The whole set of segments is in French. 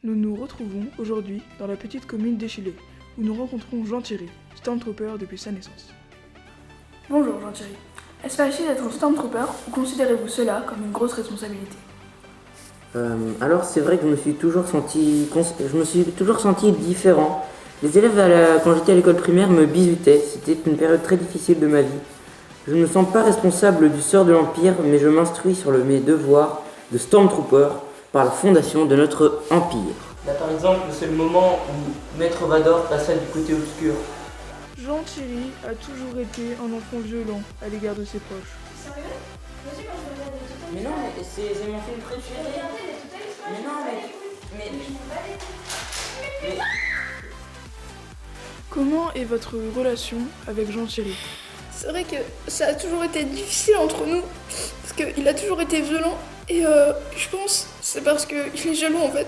Nous nous retrouvons aujourd'hui dans la petite commune d'Échillé, où nous rencontrons Jean-Thierry, Stormtrooper depuis sa naissance. Bonjour Jean-Thierry. Est-ce facile d'être un Stormtrooper ou considérez-vous cela comme une grosse responsabilité? Alors c'est vrai que je me suis toujours senti différent. Les élèves quand j'étais à l'école primaire me bisutaient, c'était une période très difficile de ma vie. Je ne me sens pas responsable du sort de l'Empire, mais je m'instruis sur mes devoirs de Stormtrooper par la fondation de notre Empire. Là par exemple, c'est le moment où Maître Vador passa du côté obscur. Jean-Thierry a toujours été un enfant violent à l'égard de ses proches. Sérieux? Moi aussi, quand je regardais les Total Mais non, mais c'est mon film préféré. regardez les Total Spies, Mais non, mais je m'en bats les couilles. Comment est votre relation avec Jean-Thierry? C'est vrai que ça a toujours été difficile entre nous, parce qu'il a toujours été violent, et je pense c'est parce qu'il est jaloux en fait.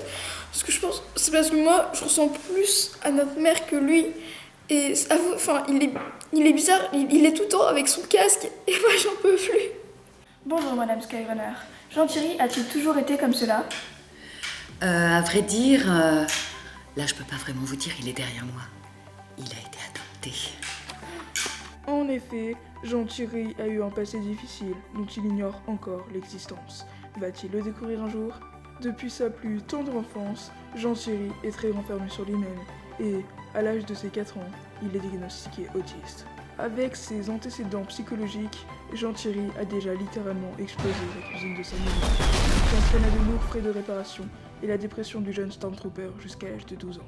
Parce que je pense c'est parce que moi je ressens plus à notre mère que lui, et enfin il est bizarre, il est tout le temps avec son casque, et moi j'en peux plus. Bonjour Madame Skyrunner. Jean-Thierry a-t-il toujours été comme cela? À vrai dire, là je peux pas vraiment vous dire, il est derrière moi. Il a été adopté. En effet, Jean-Thierry a eu un passé difficile dont il ignore encore l'existence. Va-t-il le découvrir un jour? Depuis sa plus tendre enfance, Jean-Thierry est très renfermé sur lui-même et, à l'âge de ses 4 ans, il est diagnostiqué autiste. Avec ses antécédents psychologiques, Jean-Thierry a déjà littéralement explosé la cuisine de sa maison, ce qui entraîna de lourds frais de réparation et la dépression du jeune Stormtrooper jusqu'à l'âge de 12 ans.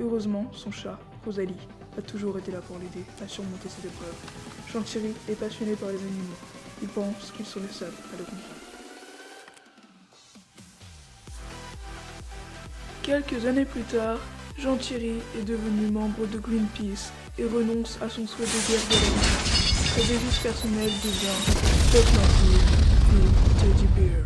Heureusement, son chat, Rosalie, a toujours été là pour l'aider à surmonter cette épreuve. Jean-Thierry est passionné par les animaux. Il pense qu'ils sont les seuls à le comprendre. Quelques années plus tard, Jean-Thierry est devenu membre de Greenpeace et renonce à son souhait de guerre de l'Empire. Sa devise personnelle devient Stop l'Empire, Be Teddy Bear.